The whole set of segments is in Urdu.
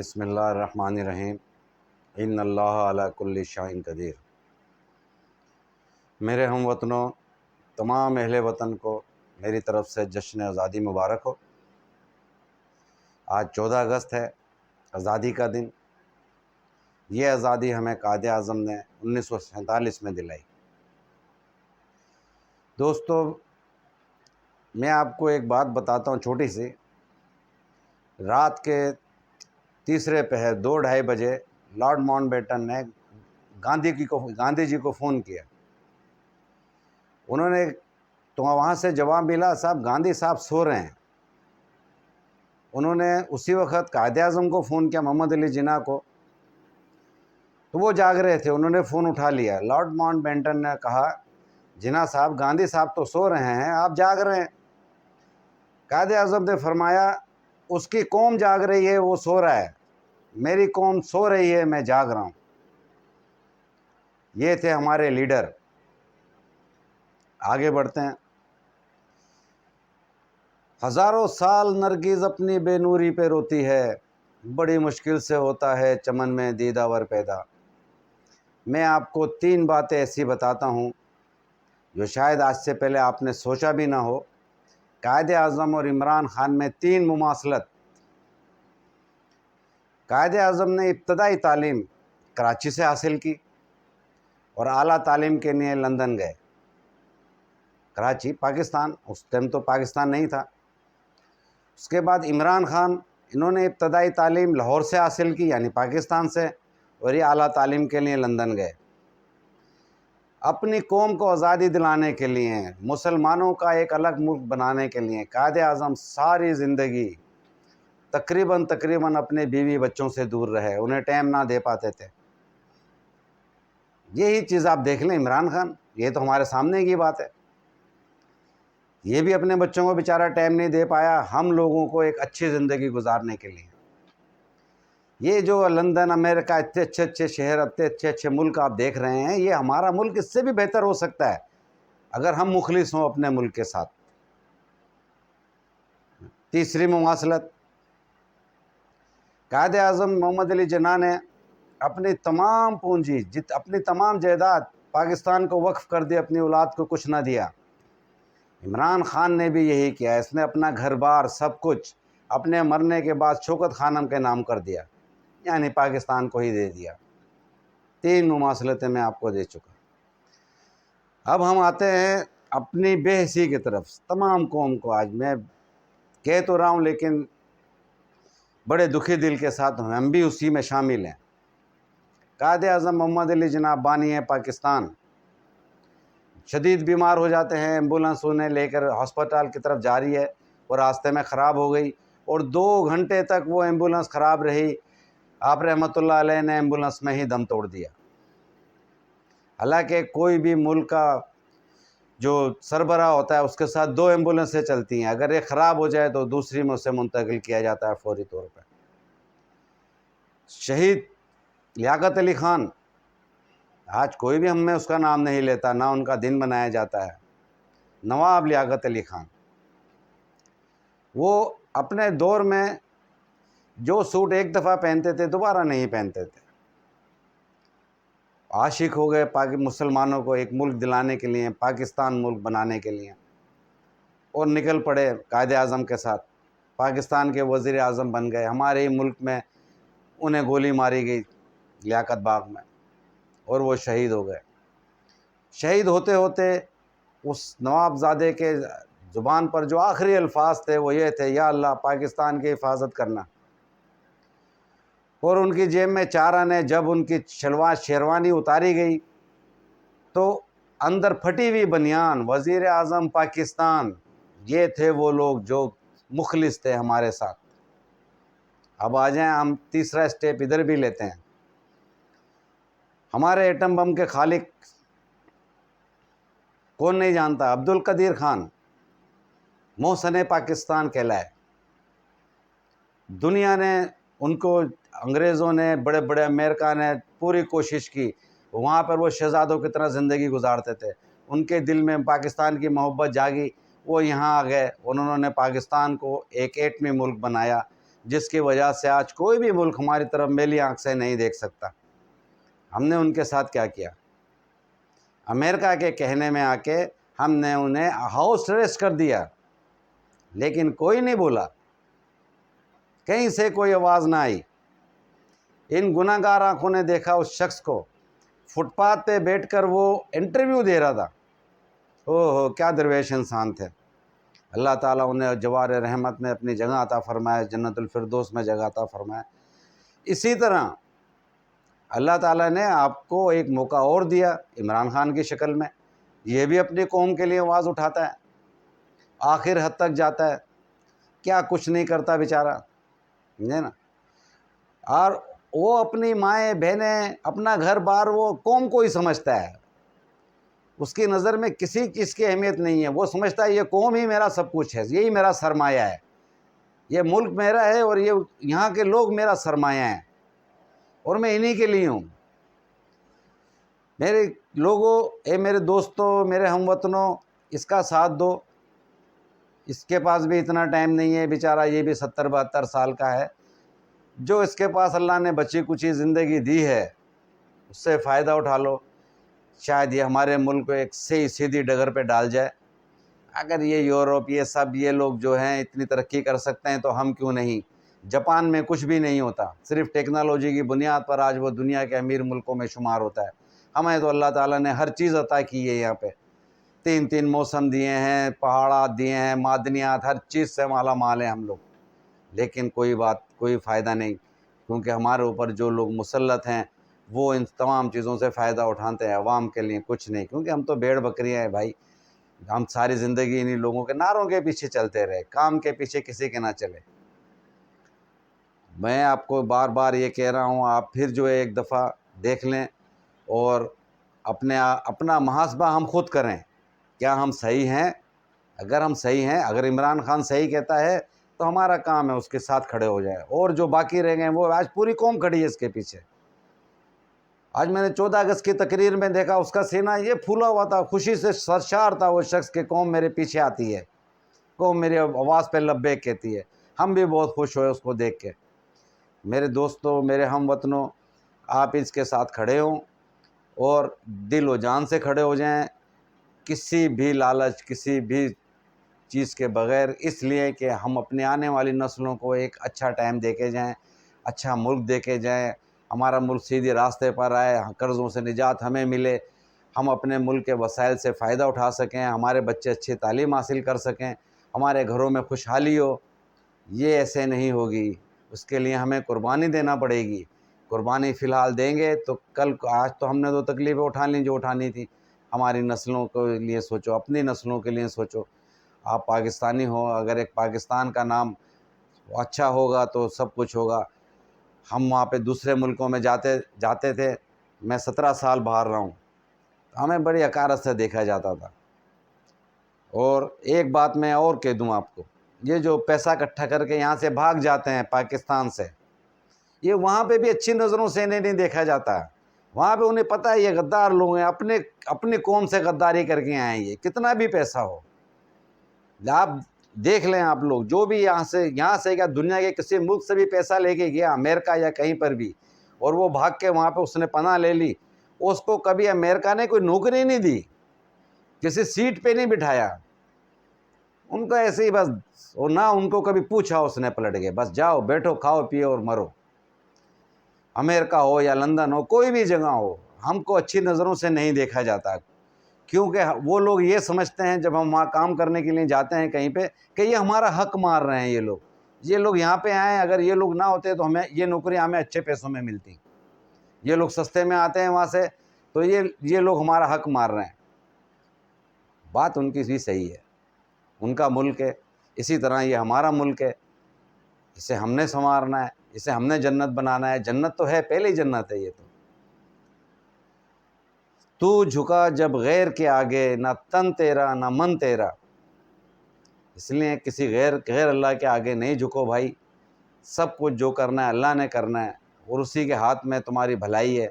بسم اللہ الرحمن الرحیم ان اللہ علی کل شیء قدیر۔ میرے ہم وطنوں، تمام اہل وطن کو میری طرف سے جشن آزادی مبارک ہو۔ آج 14 اگست ہے، آزادی کا دن۔ یہ آزادی ہمیں قائد اعظم نے 1947 میں دلائی۔ دوستو، میں آپ کو ایک بات بتاتا ہوں چھوٹی سی۔ رات کے تیسرے پہر 2-2:30 بجے لارڈ ماؤنٹ بیٹن نے گاندھی جی کو فون کیا۔ انہوں نے تو وہاں سے جواب ملا، صاحب گاندھی صاحب سو رہے ہیں۔ انہوں نے اسی وقت قائد اعظم کو فون کیا، محمد علی جناح کو، تو وہ جاگ رہے تھے۔ انہوں نے فون اٹھا لیا۔ لارڈ ماؤنٹ بیٹن نے کہا، جناح صاحب گاندھی صاحب تو سو رہے ہیں، آپ جاگ رہے ہیں۔ قائد اعظم نے فرمایا، اس کی قوم جاگ رہی ہے، وہ سو رہا ہے، میری قوم سو رہی ہے، میں جاگ رہا ہوں۔ یہ تھے ہمارے لیڈر۔ آگے بڑھتے ہیں۔ ہزاروں سال نرگس اپنی بے نوری پہ روتی ہے، بڑی مشکل سے ہوتا ہے چمن میں دیدہ ور پیدا۔ میں آپ کو 3 باتیں ایسی بتاتا ہوں جو شاید آج سے پہلے آپ نے سوچا بھی نہ ہو۔ قائد اعظم اور عمران خان میں 3 مماثلت۔ قائد اعظم نے ابتدائی تعلیم کراچی سے حاصل کی اور اعلیٰ تعلیم کے لیے لندن گئے۔ کراچی پاکستان، اس ٹائم تو پاکستان نہیں تھا۔ اس کے بعد عمران خان، انہوں نے ابتدائی تعلیم لاہور سے حاصل کی، یعنی پاکستان سے، اور یہ اعلیٰ تعلیم کے لیے لندن گئے۔ اپنی قوم کو آزادی دلانے کے لیے، مسلمانوں کا ایک الگ ملک بنانے کے لیے قائد اعظم ساری زندگی تقریباً اپنے بیوی بچوں سے دور رہے، انہیں ٹائم نہ دے پاتے تھے۔ یہی چیز آپ دیکھ لیں عمران خان، یہ تو ہمارے سامنے کی بات ہے۔ یہ بھی اپنے بچوں کو بیچارہ ٹائم نہیں دے پایا ہم لوگوں کو ایک اچھی زندگی گزارنے کے لیے۔ یہ جو لندن، امریکہ، اتنے اچھے شہر، اتنے اچھے ملک آپ دیکھ رہے ہیں، یہ ہمارا ملک اس سے بھی بہتر ہو سکتا ہے اگر ہم مخلص ہوں اپنے ملک کے ساتھ۔ تیسری مماثلت، قائد اعظم محمد علی جناح نے اپنی تمام پونجی، اپنی تمام جائیداد پاکستان کو وقف کر دی، اپنی اولاد کو کچھ نہ دیا۔ عمران خان نے بھی یہی کیا، اس نے اپنا گھر بار سب کچھ اپنے مرنے کے بعد شوکت خانم کے نام کر دیا، یعنی پاکستان کو ہی دے دیا۔ 3 مماثلتیں میں آپ کو دے چکا۔ اب ہم آتے ہیں اپنی بے حسی کی طرف۔ تمام قوم کو آج میں کہہ تو رہا ہوں، لیکن بڑے دکھی دل کے ساتھ ہم بھی اسی میں شامل ہیں۔ قائد اعظم محمد علی جناح بانی ہے پاکستان، شدید بیمار ہو جاتے ہیں، ایمبولنس انہیں لے کر ہسپتال کی طرف جا رہی ہے اور راستے میں خراب ہو گئی، اور 2 گھنٹے تک وہ ایمبولنس خراب رہی۔ آپ رحمۃ اللہ علیہ نے ایمبولنس میں ہی دم توڑ دیا۔ حالانکہ کوئی بھی ملک کا جو سربراہ ہوتا ہے اس کے ساتھ 2 ایمبولنسیں چلتی ہیں، اگر ایک خراب ہو جائے تو دوسری میں اسے منتقل کیا جاتا ہے فوری طور پہ۔ شہید لیاقت علی خان، آج کوئی بھی ہم میں اس کا نام نہیں لیتا، نہ ان کا دن منایا جاتا ہے۔ نواب لیاقت علی خان، وہ اپنے دور میں جو سوٹ ایک دفعہ پہنتے تھے دوبارہ نہیں پہنتے تھے۔ عاشق ہو گئے مسلمانوں کو ایک ملک دلانے کے لیے، پاکستان ملک بنانے کے لیے، اور نکل پڑے قائد اعظم کے ساتھ، پاکستان کے وزیر اعظم بن گئے۔ ہمارے ہی ملک میں انہیں گولی ماری گئی لیاقت باغ میں، اور وہ شہید ہو گئے۔ شہید ہوتے ہوتے اس نواب زادے کے زبان پر جو آخری الفاظ تھے وہ یہ تھے، یا اللہ پاکستان کی حفاظت کرنا۔ اور ان کی جیب میں 4 آنے، جب ان کی شیروانی اتاری گئی تو اندر پھٹی ہوئی بنیان، وزیر اعظم پاکستان، یہ تھے وہ لوگ جو مخلص تھے ہمارے ساتھ۔ اب آ جائیں ہم تیسرا اسٹیپ ادھر بھی لیتے ہیں۔ ہمارے ایٹم بم کے خالق کون نہیں جانتا؟ عبد القدیر خان، محسن پاکستان کہلائے۔ دنیا نے ان کو، انگریزوں نے، بڑے بڑے امریکہ نے پوری کوشش کی، وہاں پر وہ شہزادوں کی طرح زندگی گزارتے تھے، ان کے دل میں پاکستان کی محبت جاگی، وہ یہاں آ گئے، انہوں نے پاکستان کو ایک ایٹمی ملک بنایا، جس کی وجہ سے آج کوئی بھی ملک ہماری طرف میلی آنکھ سے نہیں دیکھ سکتا۔ ہم نے ان کے ساتھ کیا کیا؟ امریکہ کے کہنے میں آ کے ہم نے انہیں ہاؤس اریسٹ کر دیا، لیکن کوئی نہیں بولا، کہیں سے کوئی آواز نہ آئی۔ ان گناہ گار آنکھوں نے دیکھا اس شخص کو فٹ پاتھ پہ بیٹھ کر وہ انٹرویو دے رہا تھا۔ اوہ کیا درویش انسان تھے۔ اللہ تعالیٰ انہیں جوار رحمت میں اپنی جگہ عطا فرمائے، جنت الفردوس میں جگہ عطا فرمائے۔ اسی طرح اللہ تعالیٰ نے آپ کو ایک موقع اور دیا عمران خان کی شکل میں، یہ بھی اپنی قوم کے لیے آواز اٹھاتا ہے، آخر حد تک جاتا ہے، کیا کچھ نہیں کرتا بیچارہ، نا؟ اور وہ اپنی مائیں بہنیں اپنا گھر بار وہ قوم کو ہی سمجھتا ہے، اس کی نظر میں کسی چیز کی اہمیت نہیں ہے، وہ سمجھتا ہے یہ قوم ہی میرا سب کچھ ہے، یہی میرا سرمایہ ہے، یہ ملک میرا ہے اور یہ یہاں کے لوگ میرا سرمایہ ہیں اور میں انہی کے لیے ہوں۔ میرے لوگوں، اے میرے دوستوں، میرے ہم وطنوں، اس کا ساتھ دو، اس کے پاس بھی اتنا ٹائم نہیں ہے بیچارہ، یہ بھی 70-72 سال کا ہے، جو اس کے پاس اللہ نے بچی کچی زندگی دی ہے اس سے فائدہ اٹھا لو، شاید یہ ہمارے ملک کو ایک صحیح سیدھی ڈگر پہ ڈال جائے۔ اگر یہ یورپ یہ سب یہ لوگ جو ہیں اتنی ترقی کر سکتے ہیں تو ہم کیوں نہیں؟ جاپان میں کچھ بھی نہیں ہوتا، صرف ٹیکنالوجی کی بنیاد پر آج وہ دنیا کے امیر ملکوں میں شمار ہوتا ہے۔ ہمیں تو اللہ تعالیٰ نے ہر چیز عطا کی ہے، یہاں پہ 3 موسم دیے ہیں، پہاڑات دیے ہیں، معدنیات، ہر چیز سے مالا مال ہیں ہم لوگ، لیکن کوئی فائدہ نہیں، کیونکہ ہمارے اوپر جو لوگ مسلط ہیں وہ ان تمام چیزوں سے فائدہ اٹھاتے ہیں، عوام کے لیے کچھ نہیں، کیونکہ ہم تو بھیڑ بکریاں ہیں بھائی، ہم ساری زندگی انہی لوگوں کے نعروں کے پیچھے چلتے رہے، کام کے پیچھے کسی کے نہ چلے۔ میں آپ کو بار بار یہ کہہ رہا ہوں، آپ پھر جو ہے ایک دفعہ دیکھ لیں اور اپنا محاسبہ ہم خود کریں، کیا ہم صحیح ہیں؟ اگر ہم صحیح ہیں، اگر عمران خان صحیح کہتا ہے تو ہمارا کام ہے اس کے ساتھ کھڑے ہو جائے، اور جو باقی رہ گئے وہ آج پوری قوم کھڑی ہے اس کے پیچھے۔ آج میں نے 14 اگست کی تقریر میں دیکھا اس کا سینہ یہ پھولا ہوا تھا، خوشی سے سرشار تھا وہ شخص کہ قوم میرے پیچھے آتی ہے، قوم میری آواز پہ لبیک کہتی ہے۔ ہم بھی بہت خوش ہوئے اس کو دیکھ کے۔ میرے دوستوں، میرے ہم وطنوں، آپ اس کے ساتھ کھڑے ہوں اور دل و جان سے کھڑے ہو جائیں، کسی بھی لالچ، کسی بھی چیز کے بغیر، اس لیے کہ ہم اپنے آنے والی نسلوں کو ایک اچھا ٹائم دے کے جائیں، اچھا ملک دے کے جائیں، ہمارا ملک سیدھے راستے پر آئے، قرضوں سے نجات ہمیں ملے، ہم اپنے ملک کے وسائل سے فائدہ اٹھا سکیں، ہمارے بچے اچھی تعلیم حاصل کر سکیں، ہمارے گھروں میں خوشحالی ہو۔ یہ ایسے نہیں ہوگی، اس کے لیے ہمیں قربانی دینا پڑے گی۔ قربانی فی الحال دیں گے تو کل، آج تو ہم نے تو تکلیفیں اٹھا لیں جو اٹھانی تھی، ہماری نسلوں کے لیے سوچو، اپنی نسلوں کے لیے سوچو۔ آپ پاکستانی ہو، اگر ایک پاکستان کا نام اچھا ہوگا تو سب کچھ ہوگا۔ ہم وہاں پہ دوسرے ملکوں میں جاتے تھے، میں 17 سال باہر رہا ہوں، ہمیں بڑی حقارت سے دیکھا جاتا تھا۔ اور ایک بات میں اور کہہ دوں آپ کو، یہ جو پیسہ اکٹھا کر کے یہاں سے بھاگ جاتے ہیں پاکستان سے، یہ وہاں پہ بھی اچھی نظروں سے انہیں نہیں دیکھا جاتا ہے، وہاں پہ انہیں پتہ ہے یہ غدار لوگ ہیں، اپنی قوم سے غداری کر کے آئے ہیں، یہ کتنا بھی پیسہ ہو۔ آپ دیکھ لیں، آپ لوگ جو بھی یہاں سے کیا دنیا کے کسی ملک سے بھی پیسہ لے کے گیا امریکہ یا کہیں پر بھی، اور وہ بھاگ کے وہاں پہ اس نے پناہ لے لی، اس کو کبھی امریکہ نے کوئی نوکری نہیں دی، کسی سیٹ پہ نہیں بٹھایا، ان کا ایسے ہی بس، اور نہ ان کو کبھی پوچھا اس نے پلٹ کے، بس جاؤ بیٹھو کھاؤ پیو اور مرو۔ امریکہ ہو یا لندن ہو، کوئی بھی جگہ ہو، ہم کو اچھی نظروں سے نہیں دیکھا جاتا، کیونکہ وہ لوگ یہ سمجھتے ہیں جب ہم وہاں کام کرنے کے لیے جاتے ہیں کہیں پہ کہ یہ ہمارا حق مار رہے ہیں، یہ لوگ یہاں پہ آئیں، اگر یہ لوگ نہ ہوتے تو ہمیں یہ نوکریاں ہمیں اچھے پیسوں میں ملتی، یہ لوگ سستے میں آتے ہیں وہاں سے، تو یہ لوگ ہمارا حق مار رہے ہیں۔ بات ان کی بھی صحیح ہے، ان کا ملک ہے، اسی طرح یہ ہمارا ملک ہے، اسے ہم نے سنوارنا ہے، اسے ہم نے جنت بنانا ہے، جنت تو ہے، پہلے ہی جنت ہے یہ تو جھکا جب غیر کے آگے، نہ تن تیرا نہ من تیرا، اس لیے کسی غیر اللہ کے آگے نہیں جھکو بھائی، سب کچھ جو کرنا ہے اللہ نے کرنا ہے، اور اسی کے ہاتھ میں تمہاری بھلائی ہے۔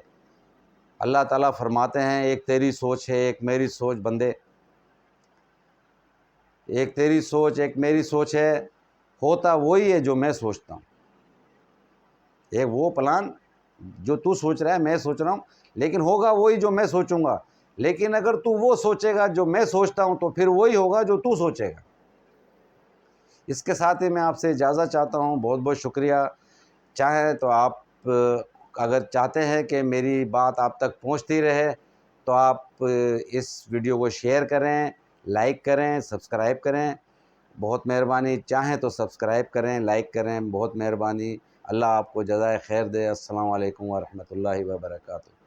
اللہ تعالیٰ فرماتے ہیں ایک تیری سوچ ہے ایک میری سوچ، بندے ایک تیری سوچ ایک میری سوچ ہے، ہوتا وہی ہے جو میں سوچتا ہوں۔ ایک وہ پلان جو تو سوچ رہا ہے میں سوچ رہا ہوں، لیکن ہوگا وہی جو میں سوچوں گا، لیکن اگر تو وہ سوچے گا جو میں سوچتا ہوں تو پھر وہی ہوگا جو تو سوچے گا۔ اس کے ساتھ ہی میں آپ سے اجازت چاہتا ہوں، بہت بہت شکریہ۔ چاہے تو آپ اگر چاہتے ہیں کہ میری بات آپ تک پہنچتی رہے تو آپ اس ویڈیو کو شیئر کریں، لائک کریں، سبسکرائب کریں، بہت مہربانی۔ چاہیں تو سبسکرائب کریں، لائک کریں، بہت مہربانی۔ اللہ آپ کو جزائے خیر دے۔ السلام علیکم ورحمۃ اللہ وبرکاتہ۔